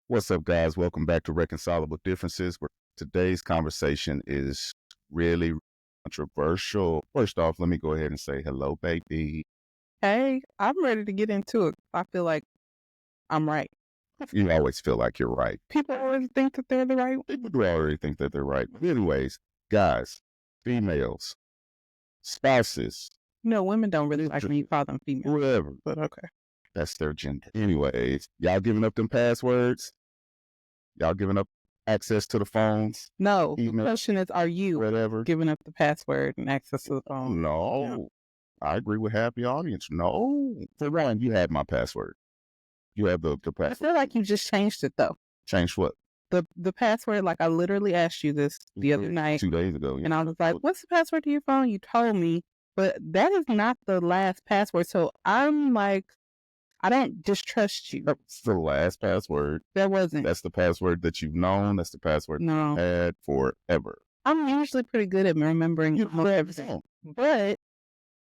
What's up, guys? Welcome back to Reconcilable Differences, where today's conversation is really controversial. First off, let me go ahead and say hello, baby. Hey, I'm ready to get into it. I feel like I'm right. You always feel like you're right. People always think that they're the right one. People do already think that they're right. But anyways, guys, females, spouses, No, women don't really like when you call them female, whatever, but okay. that's their gender. Anyways, y'all giving up them passwords? Y'all giving up access to the phones? No, the Email, question is, are you whatever? giving up the password and access to the phone? No. I agree with half the audience. No. For one, you had my password. You have the I password. feel like you just changed it though. Change what? The password, like I literally asked you this the other night 2 days ago. and I was like, what's the password to your phone? You told me, but that is not the last password. So I'm like, I don't distrust you. That's the last password. That wasn't. That's the password that you've known. That's the password No. you've had forever. I'm usually pretty good at remembering almost everything. But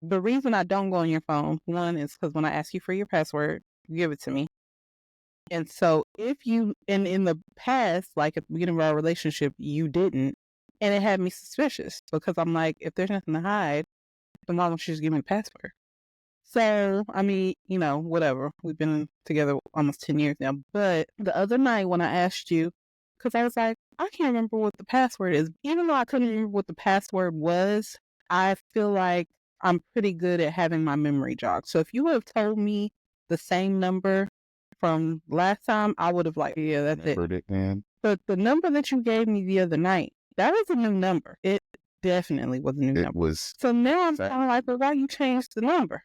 the reason I don't go on your phone, one, is because when I ask you for your password, you give it to me. And so if you, and in the past, like at the beginning of our relationship, you didn't, and it had me suspicious because I'm like, if there's nothing to hide, then why don't you just give me the password? So, I mean, whatever. We've been together almost 10 years now. But the other night when I asked you, because I was like, I can't remember what the password is. Even though I couldn't remember what the password was, I feel like I'm pretty good at having my memory jogged. So if you would have told me the same number from last time, I would have like, yeah, that's it. Remembered it, man. But the number that you gave me the other night, that was a new number. It definitely was a new It number. was So now I'm kind of like, well, why you changed the number?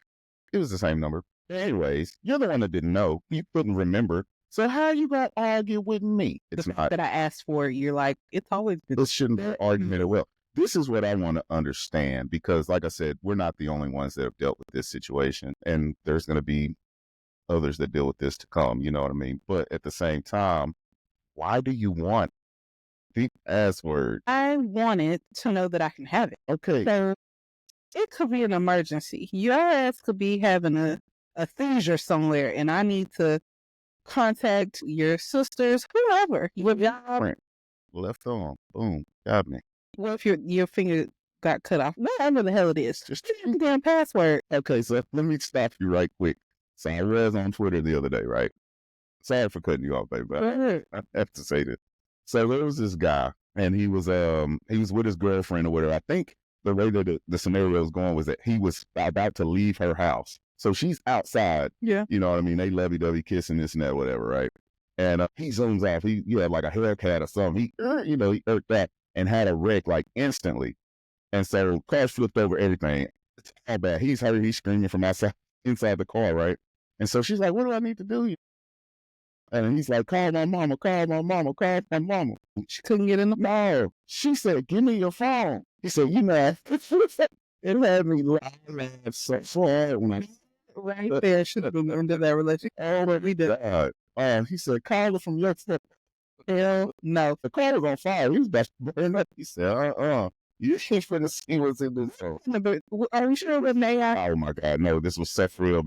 it was the same number. Anyways, you're the one that didn't know. You couldn't remember. So how you got to argue with me? It's The not. that I asked for, you're like, it's always been. This shouldn't be an argument. Well, this is what I want to understand because, like I said, we're not the only ones that have dealt with this situation, and there's going to be others that deal with this to come. You know what I mean? But at the same time, why do you want the password? I wanted to know that I can have it. Okay, So it could be an emergency. Your ass could be having a seizure somewhere, and I need to contact your sisters, whoever. With y'all, left arm, boom, got me. well, if your finger got cut off, whatever the hell it is, just give me the damn password. Okay, so let me stop you right quick. So I was on Twitter the other day, right? Sorry for cutting you off, baby. But I have to say this. So there was this guy, and he was with his girlfriend or whatever. I think the way that the scenario was going was that he was about to leave her house. So she's outside. Yeah. You know what I mean? They lovey-dovey kissing this and that, whatever, right? And he zooms off. He had like a haircut or something. He hurt that and had a wreck like instantly. And so crash flipped over everything. It's all bad. He's hurt. He's screaming from outside inside the car, right? And so she's like, "What do I need to do?" And he's like, call my mama, call my mama, call my mama. She couldn't get in the No. She said, give me your phone. He said, you know, it had me laugh so hard when I right there. Should have been under that relationship. oh We did. God. He said, call her from your phone. Hell no. The car was on fire. He was about to burn up. He said, you ain't finna see what's in this phone. Are we sure that AI Oh my God, no, this was set for real.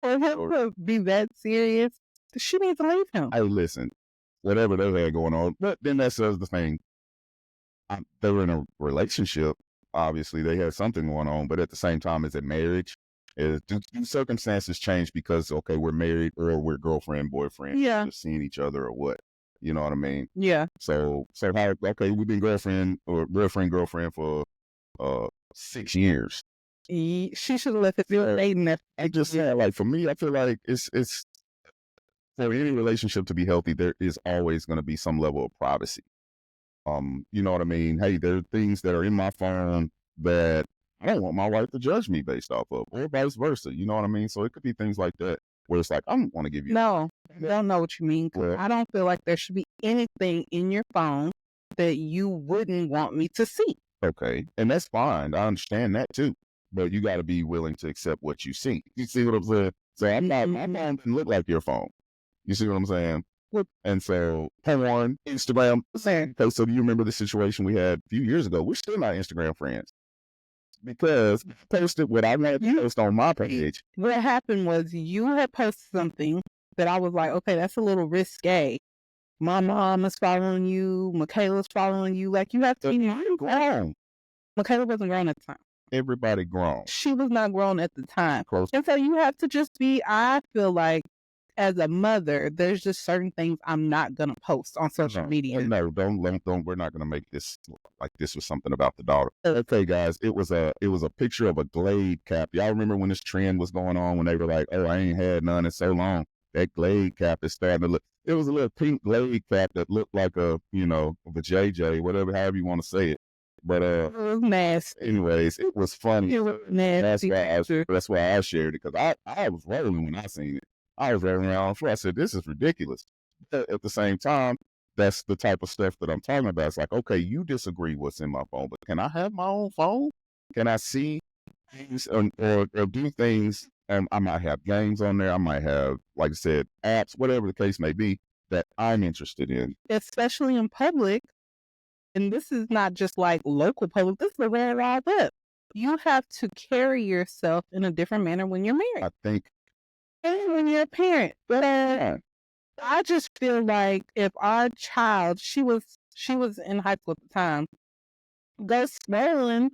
for him to be that serious? She needs to leave him. Hey, listen, whatever they had going on, but then that's the thing. They were in a relationship. Obviously, they had something going on, but at the same time, is it marriage? Do circumstances change because, okay, we're married or we're girlfriend, boyfriend, Yeah. just seeing each other or what? You know what I mean? Yeah. So how, okay, we've been girlfriend for 6 years. She should have left it dating that. I just said, like, for me, I feel like it's for any relationship to be healthy, there is always going to be some level of privacy. You know what I mean? Hey, there are things that are in my phone that I don't want my wife to judge me based off of, or vice versa. You know what I mean? So it could be things like that where it's like, I don't want to give you. No, I don't know what you mean. Well, I don't feel like there should be anything in your phone that you wouldn't want me to see. Okay, and that's fine. I understand that too. But you got to be willing to accept what you see. You see what I'm saying? So I'm not, my phone doesn't look like your phone. You see what I'm saying? And so, porn, Instagram, so do you remember the situation we had a few years ago? We're still not Instagram friends because I posted what I wanted to post on my page. What happened was you had posted something that I was like, okay, that's a little risque. my mom is following you, Michaela's following you. Like, you have to be grown. Michaela wasn't grown at the time. Everybody grown. She was not grown at the time. Close. And so you have to just be, I feel like, as a mother, there's just certain things I'm not going to post on social media. No, don't, we're not going to make this like this was something about the daughter. Okay, guys, it was a picture of a Glade cap. Y'all remember when this trend was going on when they were like, oh, I ain't had none in so long. That Glade cap is starting to look, it was a little pink Glade cap that looked like a, of a JJ, whatever, however you want to say it. But it was nasty. Anyways, it was funny. It was nasty. That's why I shared it, because I was rolling when I seen it. I was rolling around for. I said, this is ridiculous. But at the same time, that's the type of stuff that I'm talking about. It's like, okay, you disagree what's in my phone, but can I have my own phone? Can I see things or do things? And I might have games on there. I might have, like I said, apps, whatever the case may be, that I'm interested in. Especially in public. And this is not just like local public. This is where I live. You have to carry yourself in a different manner when you're married. I think. And when you're a parent. But I just feel like if our child, she was in high school at the time, goes scrolling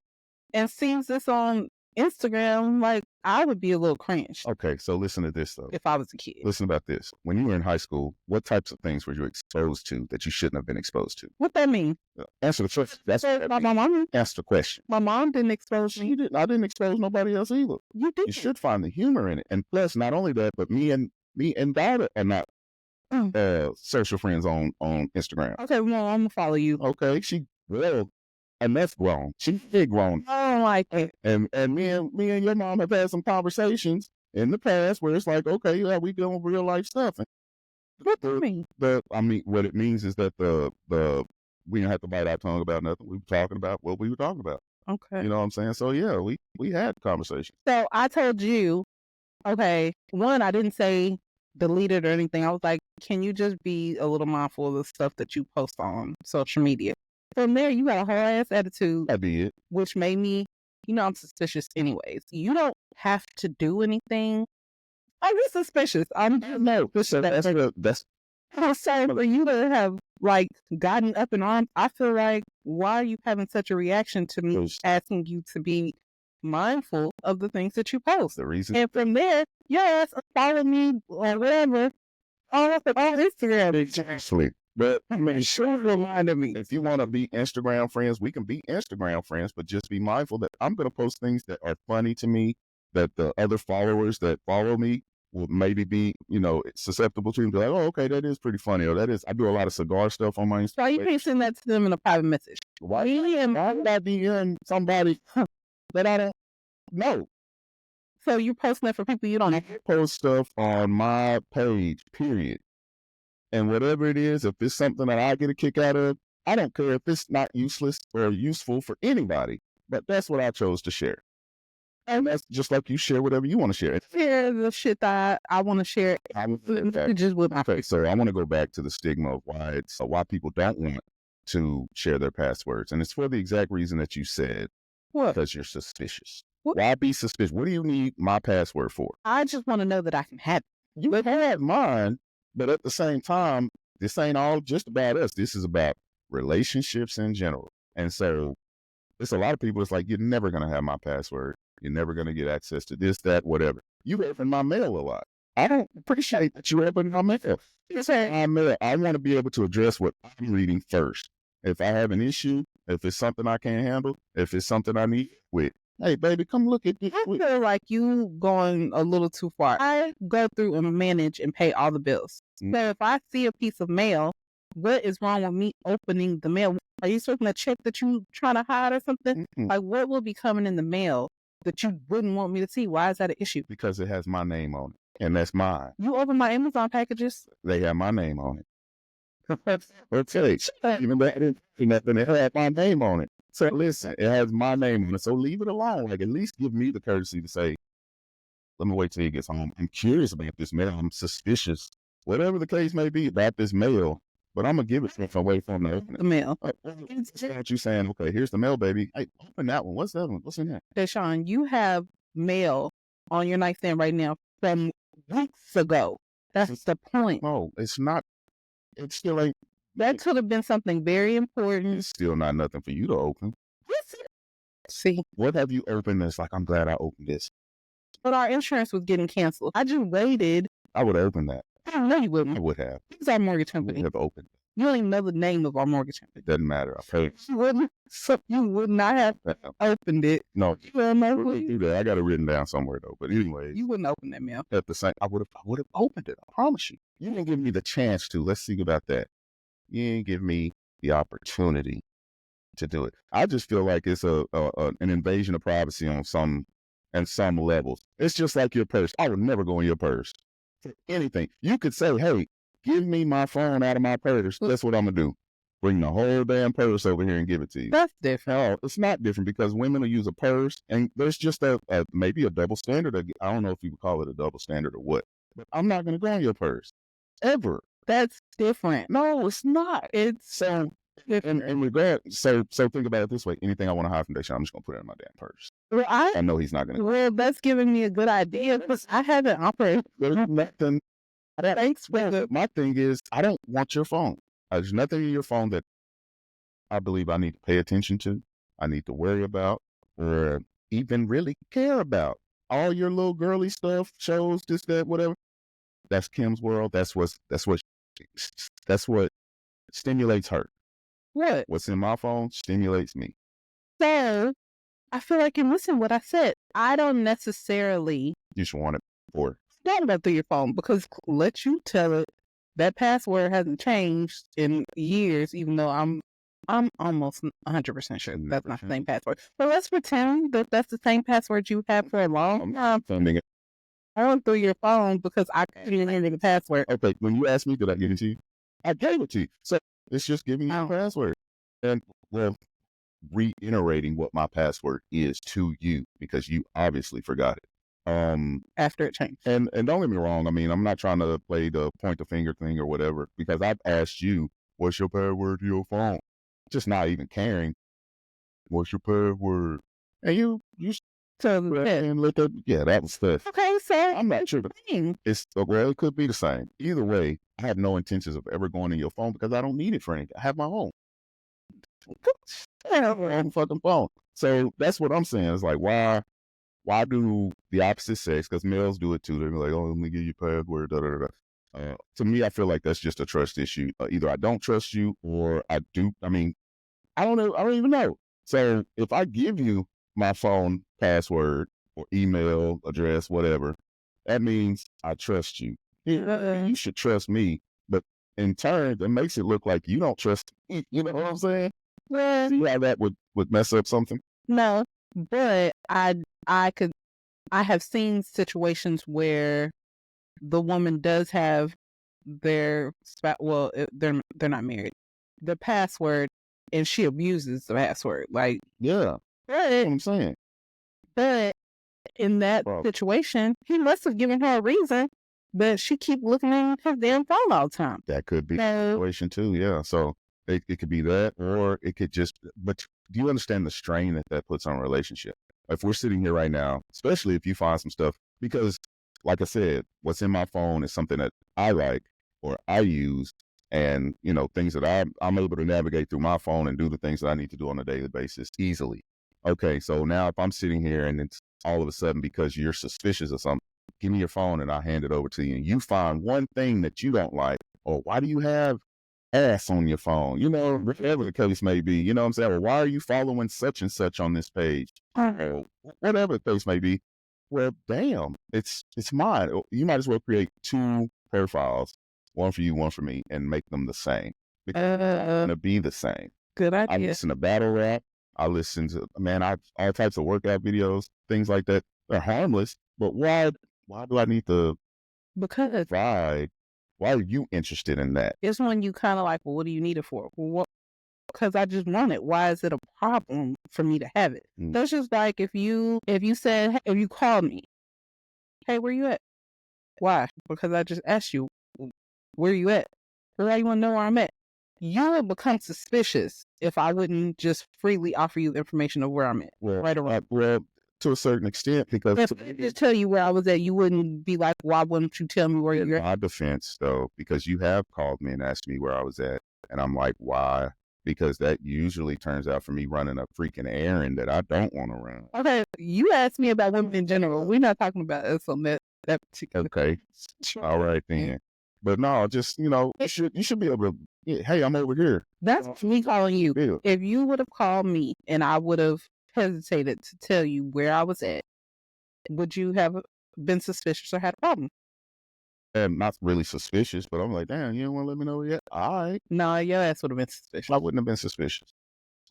and sees this on Instagram, like, I would be a little cringe. Okay, so listen to this, though. If I was a kid. Listen about this. When you were in high school, what types of things were you exposed to that you shouldn't have been exposed to? What that mean? Answer the question. That's my mom. Answer the question. My mom didn't expose me. I didn't expose nobody else either. You did. You should find the humor in it. And plus, not only that, but me and daughter are not social friends on Instagram. Okay, well, I'm gonna follow you. Okay, and that's grown. She's big grown. I don't like it. And me and your mom have had some conversations in the past where it's like, okay, yeah, we doing real life stuff. And what do you mean? What it means is that we didn't have to bite our tongue about nothing. We were talking about what we were talking about. Okay. You know what I'm saying? So yeah, we had conversations. So I told you, okay, one, I didn't say delete it or anything. I was like, can you just be a little mindful of the stuff that you post on social media? From there, you got a whole ass attitude. I did. Which made me, I'm suspicious anyways. You don't have to do anything. I'm just suspicious. That's I'm sorry for you to have, like, gotten up in arms. I feel like, why are you having such a reaction to me asking you to be mindful of the things that you post? The reason. And from there, yes, follow me or whatever. On Instagram. Exactly. But I mean, sure reminded me, if you want to be Instagram friends, we can be Instagram friends, but just be mindful that I'm going to post things that are funny to me, that the other followers that follow me will maybe be, susceptible to, and be like, oh, okay, that is pretty funny. Or I do a lot of cigar stuff on my Instagram. Why you can't send that to them in a private message? Why would I be in somebody that I don't know? So you're posting that for people you don't know? I post stuff on my page, period. And whatever it is, if it's something that I get a kick out of, I don't care if it's not useless or useful for anybody. But that's what I chose to share. And that's just like you share whatever you want to share. Share the shit that I want to share. Just with my face. So I want to go back to the stigma of why people don't want to share their passwords. And it's for the exact reason that you said. What? Because you're suspicious. What? Why be suspicious? What do you need my password for? I just want to know that I can have it. You had mine. But at the same time, this ain't all just about us. This is about relationships in general. And so there's a lot of people, it's like, you're never going to have my password. You're never going to get access to this, that, whatever. You open my mail a lot. I don't appreciate that you open my mail. I want to be able to address what I'm reading first. If I have an issue, if it's something I can't handle, if it's something I need with, hey, baby, come look at this. I feel like you going a little too far. I go through and manage and pay all the bills. Mm-hmm. So if I see a piece of mail, what is wrong with me opening the mail? Are you certain a check that you trying to hide or something? Mm-hmm. Like, what will be coming in the mail that you wouldn't want me to see? Why is that an issue? Because it has my name on it, and that's mine. You open my Amazon packages? They have my name on it. Okay, even that nothing. It had my name on it. So listen, it has my name on it. So leave it alone. Like, at least give me the courtesy to say, let me wait till he gets home. I'm curious about this mail. I'm suspicious, whatever the case may be about this mail. But I'm gonna give it away from the mail. What you saying? Okay, here's the mail, baby. Hey, open that one. What's that one? What's in there? Deshaun, you have mail on your nightstand right now from weeks ago. That's the point. No, it's not. it still ain't. That could have been something very important. It's still not nothing for you to open. See, what have you opened that's like, I'm glad I opened this? But our insurance was getting canceled. I just waited. I would have opened that. I don't know you wouldn't. I would have. It's our mortgage I would company. have opened it. You don't even know the name of our mortgage company. It doesn't matter. I paid. You would not have opened it. No, You wouldn't know who do that. I got it written down somewhere though. But anyways, you wouldn't open that mail. at the same, I would have opened it. I promise you. You didn't give me the chance to. Let's think about that. You didn't give me the opportunity to do it. I just feel like it's an invasion of privacy on some levels. It's just like your purse. I would never go in your purse for anything. You could say, hey, give me my phone out of my purse. That's what I'm going to do. Bring the whole damn purse over here and give it to you. That's different. No, it's not different because women will use a purse and there's just maybe a double standard. I don't know if you would call it a double standard or what, but I'm not going to go in your purse ever. That's different. No, it's not. It's so in regard. So think about it this way: anything I want to hide from Deshaun, I'm just going to put it in my damn purse. Well, I know he's not going to. Well, that's giving me a good idea because I haven't operated. There's nothing. Thanks, my thing is, I don't want your phone. There's nothing in your phone that I believe I need to pay attention to, I need to worry about, or even really care about. All your little girly stuff, shows, this, that, whatever. That's Kim's world. That's what stimulates her. What? What's in my phone stimulates me. So, I feel like you listen what I said. I don't necessarily. You should want it for. Not about through your phone because let you tell it that password hasn't changed in years, even though I'm almost 100% sure that's not the same password. But let's pretend that that's the same password you have for a long time. I went through your phone because I couldn't remember the password. Okay, when you asked me, did I give it to you? I gave it to you. So it's just giving you the password. And well, reiterating what my password is to you because you obviously forgot it. After it changed. And don't get me wrong, I mean, I'm not trying to play the point the finger thing or whatever, because I've asked you, what's your password to your phone? Just not even caring. What's your password? And you and let that, yeah, that was stuff. Okay, so I'm not sure. Well, it could be the same. Either way, I have no intentions of ever going in your phone because I don't need it for anything. I have my own. I have my own fucking phone. So that's what I'm saying. It's like, why do the opposite sex? Because males do it too. They're like, oh, let me give you password. Da, da, da, da. To me, I feel like that's just a trust issue. Either I don't trust you or I do. I mean, I don't know. I don't even know. So if I give you my phone password or email address, whatever, that means I trust you. You should trust me. But in turn, that makes it look like you don't trust me. You know what I'm saying? Well, see how that would mess up something? No, but I have seen situations where the woman does have their they're not married, the password, and she abuses the password. Like, yeah, that's what I'm saying. But in that situation, he must have given her a reason, but she keep looking at her damn phone all the time. That could be the situation too. Yeah, so it could be that, or it could just. But do you understand the strain that puts on a relationship? If we're sitting here right now, especially if you find some stuff, because like I said, what's in my phone is something that I like or I use, and things that I'm able to navigate through my phone and do the things that I need to do on a daily basis easily. Okay, so now if I'm sitting here and it's all of a sudden because you're suspicious of something, give me your phone and I'll hand it over to you, and you find one thing that you don't like, or why do you have ass on your phone? Whatever the case may be, you know what I'm saying? Or why are you following such and such on this page? Or whatever the case may be. Well, damn, it's mine. You might as well create 2 profiles, one for you, one for me, and make them the same. It's going to be the same. Good idea. I listen to battle rap. I listen to, all types of workout videos, things like that. They're harmless, but why do I need to? Because why are you interested in that? It's when you kind of like, well, what do you need it for? Well, because I just want it. Why is it a problem for me to have it? That's just like if you called me, hey, where you at? Why? Because I just asked you, where you at? Why you want to know where I'm at? You would become suspicious if I wouldn't just freely offer you the information of where I'm at. Well, right or wrong. Well, to a certain extent, because If I just tell you where I was at, you wouldn't be like, why wouldn't you tell me where in you're at? my defense, though, because you have called me and asked me where I was at, and I'm like, why? Because that usually turns out for me running a freaking errand that I don't want to run. Okay, you asked me about women in general. We're not talking about us on that particular. Okay, all right then. But no, just you should be able to. Hey, I'm over here. That's me calling you. Yeah. If you would have called me and I would have hesitated to tell you where I was at, would you have been suspicious or had a problem? And not really suspicious, but I'm like, damn, you don't want to let me know where yet? All right. No, your ass would have been suspicious. I wouldn't have been suspicious.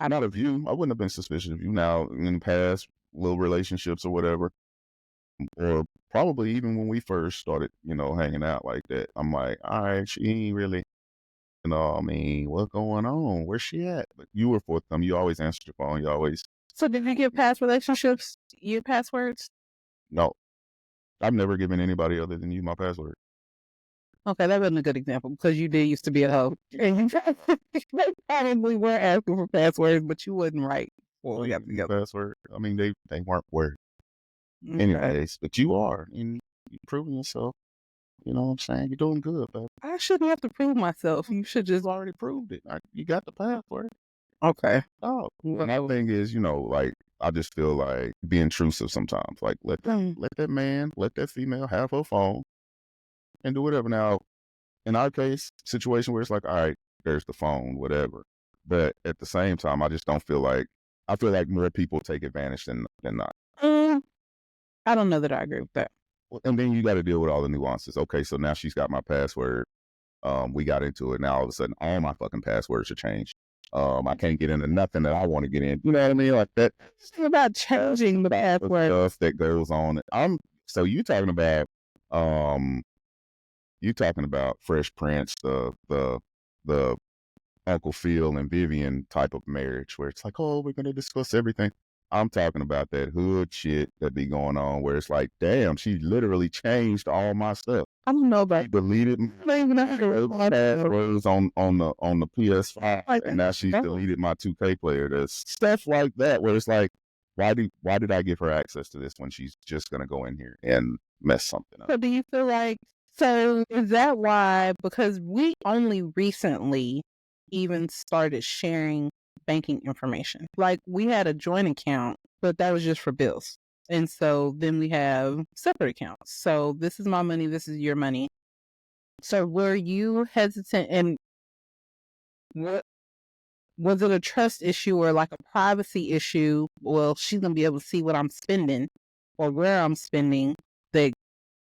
Not of you. I wouldn't have been suspicious of you now in past little relationships or whatever. Or probably even when we first started, hanging out like that. I'm like, all right, she ain't really, I mean, what's going on? Where's she at? But you were forthcoming. You always answered your phone. You always. So did you give past relationships your passwords? No, I've never given anybody other than you my password. Okay, that wasn't a good example because you did used to be a hoe. And they probably were asking for passwords, but you wasn't right. Well, we got together. Password. I mean, they weren't words. Okay. Anyways, but you are, and you're proving yourself. You know what I'm saying? You're doing good, baby. I shouldn't have to prove myself. You should just. You already proved it. You got the password. Okay. Oh, my thing is, like, I just feel like be intrusive sometimes. Like, let that man, let that female have her phone and do whatever. Now, in our case, situation where it's like, all right, there's the phone, whatever. But at the same time, I just don't feel like, I feel like more people take advantage than not. I don't know that I agree with that. And then you got to deal with all the nuances. Okay, so now she's got my password. We got into it. Now all of a sudden, all my fucking passwords are changed. I can't get into nothing that I want to get in. You know what I mean? Like that. It's about changing the password. Stuff that goes on. So you talking about Fresh Prince, the Uncle Phil and Vivian type of marriage where it's like, oh, we're gonna discuss everything. I'm talking about that hood shit that be going on where it's like, damn, she literally changed all my stuff. I don't know about. She deleted passwords on the PS5, and now she's deleted my 2K player. There's stuff like that where it's like, why did I give her access to this when she's just gonna go in here and mess something up? So do you feel like? So is that why? Because we only recently even started sharing banking information. Like we had a joint account, but that was just for bills. And so then we have separate accounts. So this is my money, this is your money. So were you hesitant, and what was it, a trust issue or like a privacy issue? Well, she's gonna be able to see what I'm spending or where I'm spending, that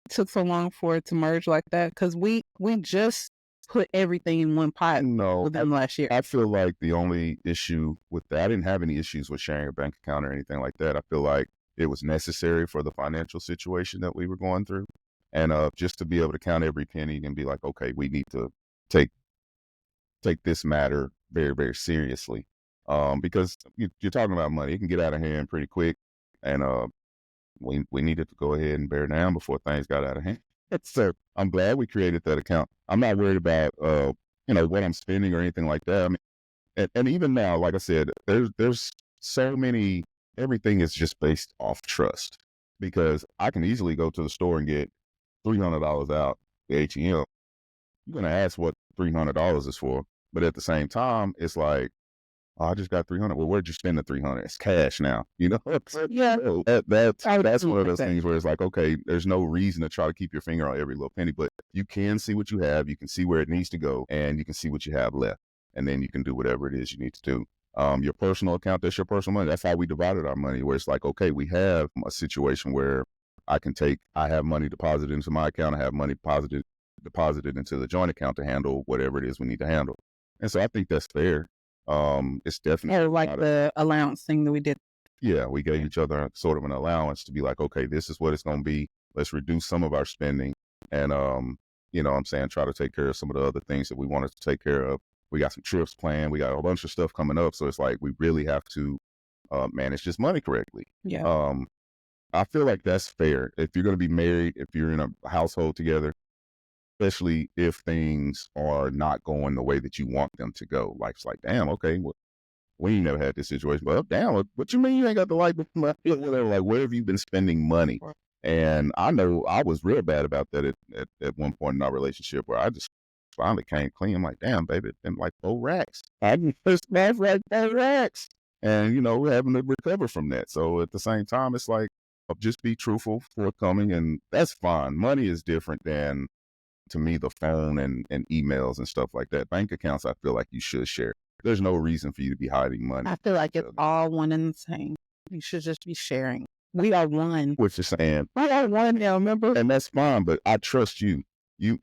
took so long for it to merge like that? Because we just put everything in one pot within last year. I feel like the only issue with that, I didn't have any issues with sharing a bank account or anything like that. I feel like it was necessary for the financial situation that we were going through. And just to be able to count every penny and be like, okay, we need to take this matter very, very seriously. Because you're talking about money. It can get out of hand pretty quick. And we needed to go ahead and bear down before things got out of hand. So I'm glad we created that account. I'm not worried about what I'm spending or anything like that. I mean, and even now, like I said, there's so many. Everything is just based off trust, because I can easily go to the store and get $300 out the ATM. You're gonna ask what $300 is for, but at the same time, it's like, oh, I just got 300. Well, where'd you spend the 300? It's cash now. Yeah. That's one of those things where it's like, okay, there's no reason to try to keep your finger on every little penny, but you can see what you have. You can see where it needs to go, and you can see what you have left. And then you can do whatever it is you need to do. Your personal account, that's your personal money. That's how we divided our money, where it's like, okay, we have a situation where I have money deposited into my account. I have money deposited into the joint account to handle whatever it is we need to handle. And so I think that's fair. It's definitely like the allowance thing that we did. Yeah, we gave each other sort of an allowance to be like, okay, this is what it's going to be. Let's reduce some of our spending, and what I'm saying, try to take care of some of the other things that we wanted to take care of. We got some trips planned. We got a bunch of stuff coming up, so it's like we really have to manage this money correctly. Yeah. I feel like that's fair. If you're going to be married, if you're in a household together, especially if things are not going the way that you want them to go. Like, it's like, damn, okay, well, We ain't never had this situation. Well, damn, what you mean you ain't got the light? Whatever. Like, where have you been spending money? And I know I was real bad about that at one point in our relationship where I just finally came clean. I'm like, damn, baby, it's been like 4 racks. I just smashed like 4 racks. And, you know, we're having to recover from that. So at the same time, it's like, just be truthful, forthcoming, and that's fine. Money is different than, to me, the phone and emails and stuff like that. Bank accounts, I feel like you should share. There's no reason for you to be hiding money. I feel like it's all one and the same. You should just be sharing. We are one. What you're saying. We are one now, remember? And that's fine, but I trust you.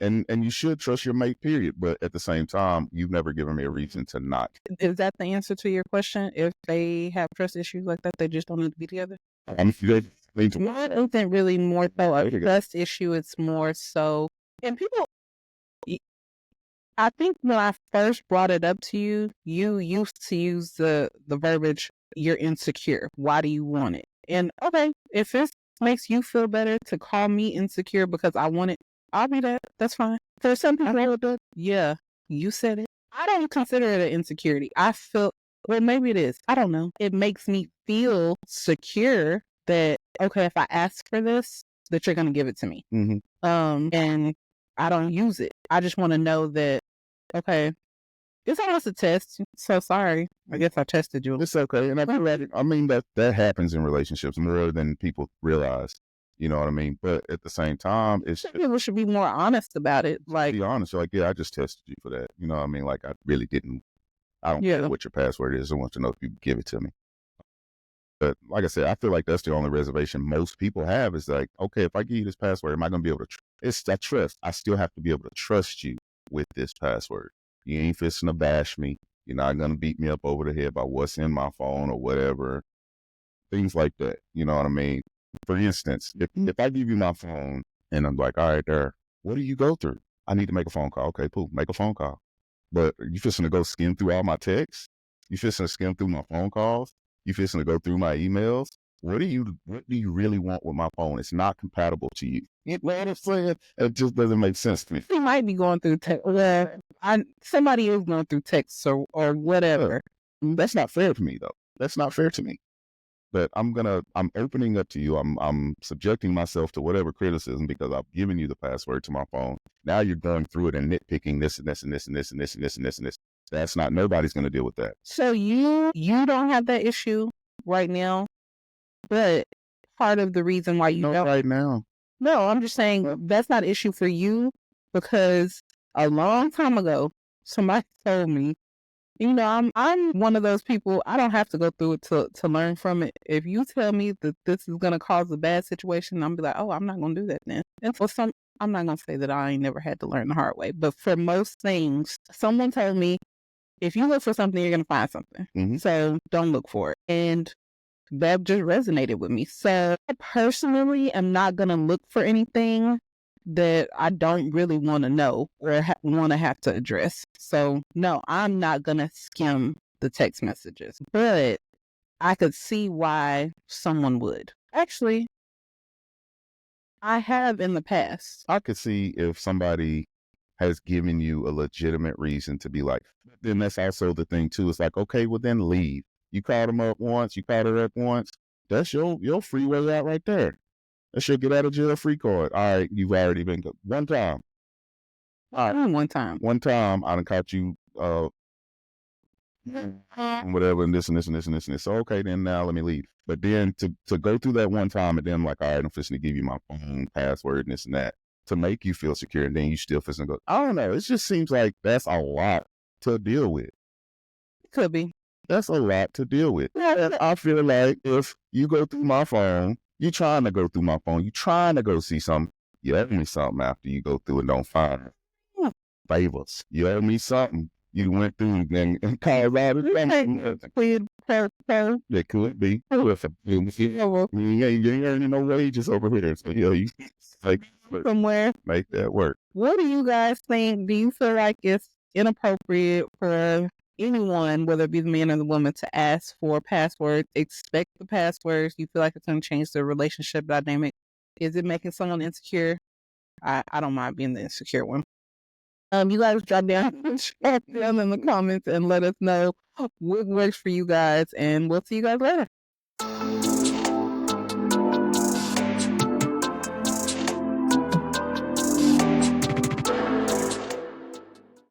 And you should trust your mate, period. But at the same time, you've never given me a reason to not. Is that the answer to your question? If they have trust issues like that, they just don't need to be together? I'm good. Mine isn't really more so a trust issue. It's more so, and people, I think when I first brought it up to you, you used to use the verbiage, you're insecure. Why do you want it? And okay, if it makes you feel better to call me insecure because I want it, I'll be that. That's fine. For some people, yeah, you said it. I don't consider it an insecurity. I feel, well, maybe it is. I don't know. It makes me feel secure that, okay, if I ask for this, that you're going to give it to me. Mm-hmm. And I don't use it. I just want to know that, okay, it's almost a test. So sorry. I guess I tested you. It's okay. And I mean, that happens in relationships more than people realize. You know what I mean? But at the same time, people should be more honest about it. Like, be honest. Like, yeah, I just tested you for that. You know what I mean? Like, I really didn't. I don't know what your password is. I want to know if you give it to me. But like I said, I feel like that's the only reservation most people have is like, okay, if I give you this password, am I going to be able to? It's that trust. I still have to be able to trust you with this password. You ain't fixing to bash me. You're not going to beat me up over the head about what's in my phone or whatever. Things like that. You know what I mean? For instance, if I give you my phone and I'm like, all right, there, what do you go through? I need to make a phone call. Okay, cool. Make a phone call. But you fixing to go skim through all my texts? You fixing to skim through my phone calls? You fixing to go through my emails? What do you really want with my phone? It's not compatible to you. You know what I'm saying? It just doesn't make sense to me. You might be going through text. Somebody is going through text or whatever. That's not fair to me, though. That's not fair to me. But I'm opening up to you. I'm subjecting myself to whatever criticism because I've given you the password to my phone. Now you're going through it and nitpicking this and this and this and this and this and this and this and this. That's not, nobody's going to deal with that. So you don't have that issue right now, but part of the reason why you don't right now. No, I'm just saying that's not an issue for you because a long time ago, somebody told me, you know, I'm one of those people, I don't have to go through it to learn from it. If you tell me that this is going to cause a bad situation, I'm be like, oh, I'm not going to do that then. And for some, I'm not going to say that I ain't never had to learn the hard way, but for most things, someone told me, if you look for something, you're going to find something. Mm-hmm. So don't look for it. And that just resonated with me. So I personally am not going to look for anything that I don't really want to know or want to have to address. So no, I'm not going to skim the text messages, but I could see why someone would. Actually, I have in the past. I could see if somebody has given you a legitimate reason to be like, then that's also the thing too. It's like, okay, well then leave. You called them up once, you called her up once. That's your free way out right there. That's your get out of jail free card. All right, you've already been one time. All right, one time. One time, I done caught you, whatever, and this and this and this and this and this. So okay, then now let me leave. But then to go through that one time and then I'm like, all right, I'm fixing to give you my phone password and this and that to make you feel secure, and then you still fixing to go. I don't know. It just seems like that's a lot to deal with. Could be. That's a lot to deal with. And I feel like if you go through my phone, you're trying to go through my phone, you're trying to go see something, you owe me something after you go through and don't find it. Favors. You owe me something. You went through and called out of it. It could be. You ain't earning no wages over here. So, you like somewhere. Make that work. What do you guys think? Do you feel like it's inappropriate for anyone, whether it be the man or the woman, to ask for passwords, expect the passwords? You feel like it's going to change the relationship dynamic? Is it making someone insecure? I don't mind being the insecure one. You guys drop down in the comments and let us know what works for you guys, and we'll see you guys later.